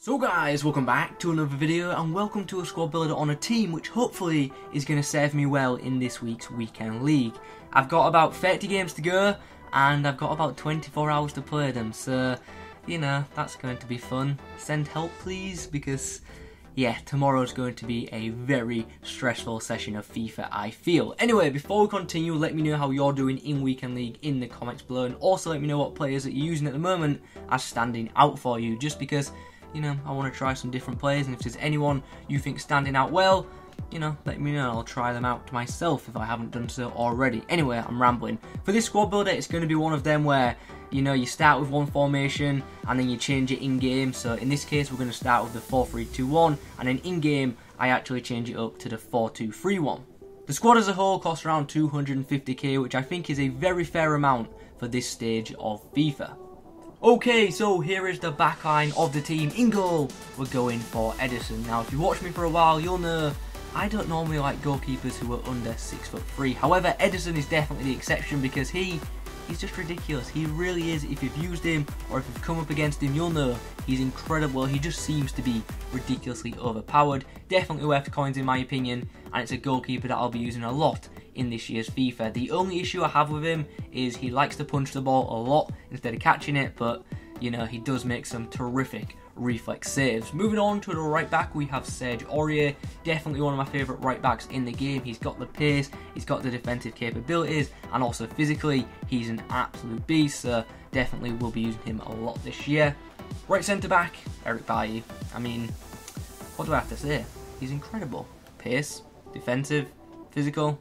So guys, welcome back to another video and welcome to a squad builder on a team which hopefully is going to serve me well in this week's weekend league. I've got about 30 games to go and I've got about 24 hours to play them, so you know, that's going to be fun. Send help please, because yeah, tomorrow's going to be a very stressful session of FIFA, I feel. Anyway, before we continue, let me know how you're doing in Weekend League in the comments below, and also let me know what players that you're using at the moment are standing out for you, just because, you know, I want to try some different players, and if there's anyone you think standing out well, you know, let me know. I'll try them out myself if I haven't done so already. Anyway, I'm rambling. For this squad builder, it's going to be one of them where, you know, you start with one formation and then you change it in-game. So in this case, we're going to start with the 4-3-2-1, and then in-game, I actually change it up to the 4-2-3-1. The squad as a whole costs around 250k, which I think is a very fair amount for this stage of FIFA. Okay, so here is the backline of the team. In goal, we're going for Ederson. Now, if you've watched me for a while, you'll know I don't normally like goalkeepers who are under 6'3". However, Ederson is definitely the exception because he's just ridiculous. He really is. If you've used him or if you've come up against him, you'll know he's incredible. He just seems to be ridiculously overpowered. Definitely worth coins in my opinion, and it's a goalkeeper that I'll be using a lot in this year's FIFA. The only issue I have with him is he likes to punch the ball a lot instead of catching it, but you know, he does make some terrific reflex saves. Moving on to the right back, we have Serge Aurier, definitely one of my favourite right backs in the game. He's got the pace, he's got the defensive capabilities, and also physically he's an absolute beast, so definitely will be using him a lot this year. Right centre back, Eric Bailly. I mean, what do I have to say? He's incredible. Pace, defensive, physical,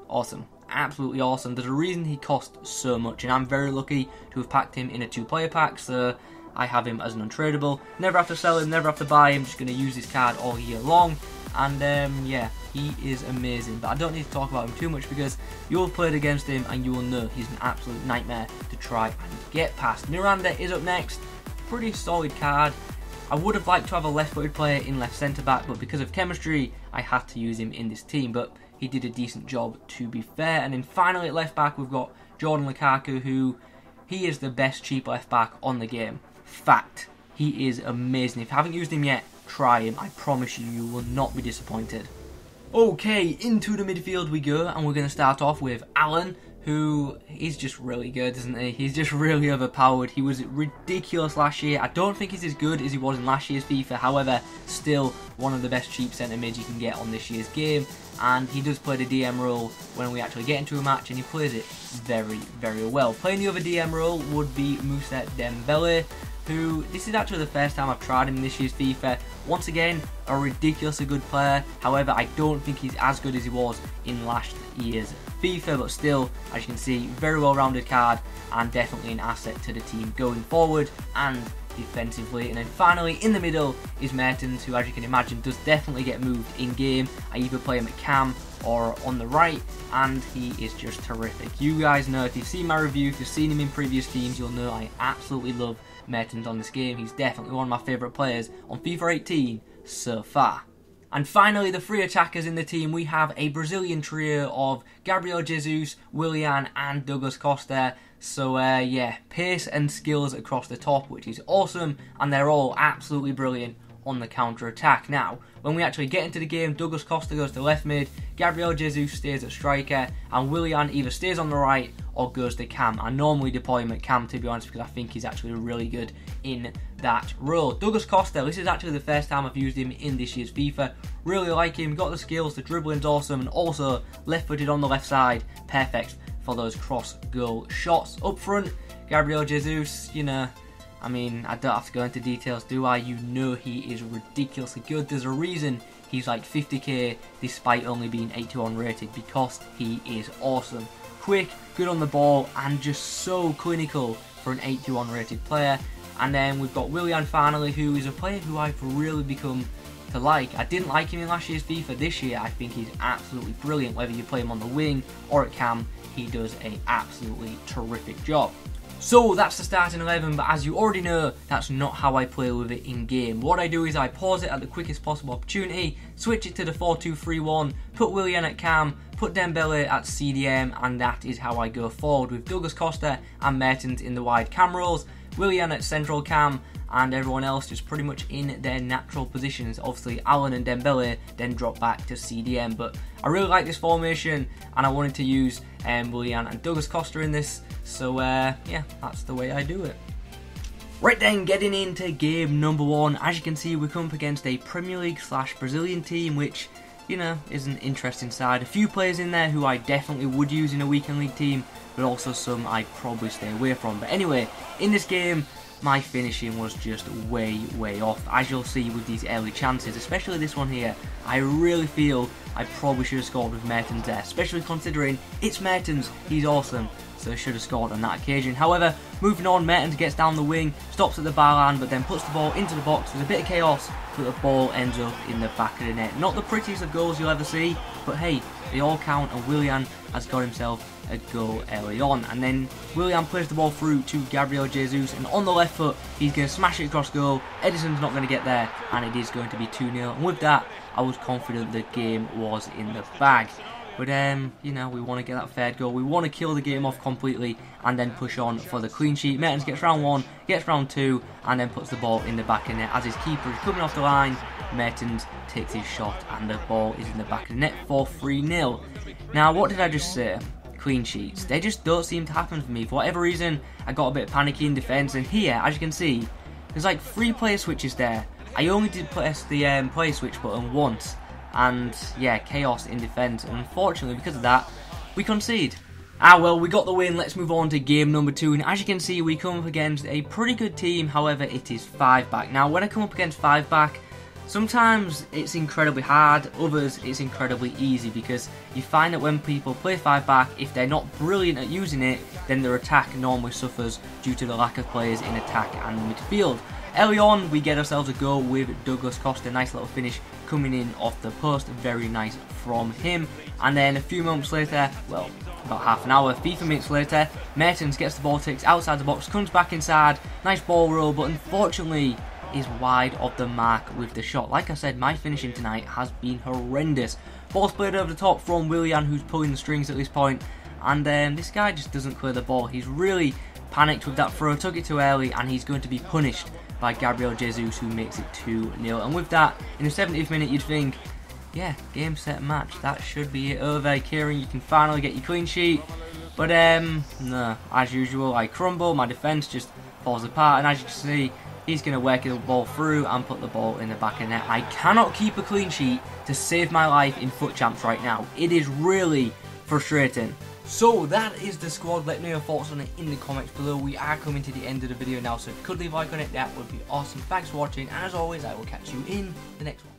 awesome. Absolutely awesome. There's a reason he costs so much, and I'm very lucky to have packed him in a 2-player pack, so I have him as an untradeable. Never have to sell him, never have to buy him, just going to use this card all year long, and yeah, he is amazing. But I don't need to talk about him too much because you'll have played against him and you will know he's an absolute nightmare to try and get past. Miranda is up next. Pretty solid card. I would have liked to have a left-footed player in left centre-back, but because of chemistry, I had to use him in this team, but he did a decent job to be fair. And then finally at left-back, we've got Jordan Lukaku, who, he is the best cheap left-back on the game. Fact. He is amazing. If you haven't used him yet, try him. I promise you, you will not be disappointed. Okay, into the midfield we go, and we're going to start off with Alan, who is just really good, isn't he? He's just really overpowered. He was ridiculous last year. I don't think he's as good as he was in last year's FIFA. However, still one of the best cheap centre mids you can get on this year's game. And he does play the DM role when we actually get into a match, and he plays it very, very well. Playing the other DM role would be Moussa Dembele, who, this is actually the first time I've tried him in this year's FIFA. Once again, a ridiculously good player. However, I don't think he's as good as he was in last year's FIFA, but still, as you can see, very well-rounded card and definitely an asset to the team going forward and defensively. And then finally, in the middle is Mertens, who, as you can imagine, does definitely get moved in-game. I either play him at cam or on the right, and he is just terrific. You guys know, if you've seen my review, if you've seen him in previous teams, you'll know I absolutely love Mertens on this game. He's definitely one of my favourite players on FIFA 18 so far. And finally, the three attackers in the team, we have a Brazilian trio of Gabriel Jesus, Willian and Douglas Costa. So yeah, pace and skills across the top, which is awesome, and they're all absolutely brilliant on the counter-attack. Now, when we actually get into the game, Douglas Costa goes to left mid, Gabriel Jesus stays at striker, and Willian either stays on the right or goes to cam. I normally deploy him at cam, to be honest, because I think he's actually really good in that role. Douglas Costa, this is actually the first time I've used him in this year's FIFA. Really like him, got the skills, the dribbling's awesome, and also left-footed on the left side, perfect for those cross-goal shots. Up front, Gabriel Jesus, you know, I mean, I don't have to go into details, do I? You know he is ridiculously good. There's a reason he's like 50k despite only being 81 rated, because he is awesome. Quick, good on the ball, and just so clinical for an 81 rated player. And then we've got Willian finally, who is a player who I've really become to like. I didn't like him in last year's FIFA. This year, I think he's absolutely brilliant. Whether you play him on the wing or at cam, he does an absolutely terrific job. So that's the starting 11, but as you already know, that's not how I play with it in game. What I do is I pause it at the quickest possible opportunity, switch it to the 4-2-3-1, put Willian at cam, put Dembele at CDM, and that is how I go forward with Douglas Costa and Mertens in the wide cam roles. Willian at central cam, and everyone else just pretty much in their natural positions. Obviously Alan and Dembele then drop back to CDM, but I really like this formation and I wanted to use Willian and Douglas Costa in this, so yeah, that's the way I do it. Right then, getting into game number 1, as you can see we come up against a Premier League / Brazilian team, which, you know, is an interesting side. A few players in there who I definitely would use in a weekend league team, but also some I'd probably stay away from. But anyway, in this game, my finishing was just way off. As you'll see with these early chances, especially this one here, I really feel I probably should have scored with Mertens there, especially considering it's Mertens, he's awesome, so I should have scored on that occasion. However, moving on, Mertens gets down the wing, stops at the bar line, but then puts the ball into the box. There's a bit of chaos, but the ball ends up in the back of the net. Not the prettiest of goals you'll ever see, but hey, they all count, and Willian has got himself a goal early on. And then Willian plays the ball through to Gabriel Jesus, and on the left foot he's going to smash it across goal. Edison's not going to get there, and it is going to be 2-0. And with that, I was confident the game was in the bag. But you know, we want to get that third goal, we want to kill the game off completely and then push on for the clean sheet. Mertens gets round 1, gets round 2, and then puts the ball in the back of the net. As his keeper is coming off the line, Mertens takes his shot and the ball is in the back of the net for 3-0. Now, what did I just say? Clean sheets, they just don't seem to happen for me. For whatever reason, I got a bit panicky in defence, and here, as you can see, there's like 3 player switches there. I only did press the player switch button once, and yeah, chaos in defence, and unfortunately because of that, we concede. Well, we got the win. Let's move on to game number 2, and as you can see, we come up against a pretty good team. However, it is 5-back. Now, when I come up against 5-back, sometimes it's incredibly hard, others it's incredibly easy, because you find that when people play 5-back, if they're not brilliant at using it, then their attack normally suffers due to the lack of players in attack and midfield. Early on, we get ourselves a goal with Douglas Costa, nice little finish coming in off the post, very nice from him. And then a few moments later, well, about half an hour, FIFA minutes later, Mertens gets the ball, takes outside the box, comes back inside, nice ball roll, but unfortunately is wide of the mark with the shot. Like I said, my finishing tonight has been horrendous. Ball's played over the top from Willian, who's pulling the strings at this point, and this guy just doesn't clear the ball. He's really panicked with that throw, took it too early, and he's going to be punished by Gabriel Jesus, who makes it 2-0. And with that, in the 70th minute, you'd think, yeah, game, set, match, that should be it over. Kieron, you can finally get your clean sheet. But no, as usual, I crumble, my defence just falls apart, and as you can see, he's going to work the ball through and put the ball in the back of the net. I cannot keep a clean sheet to save my life in FUT Champs right now. It is really frustrating. So that is the squad. Let me know your thoughts on it in the comments below. We are coming to the end of the video now, so if you could leave a like on it, that would be awesome. Thanks for watching, and as always, I will catch you in the next one.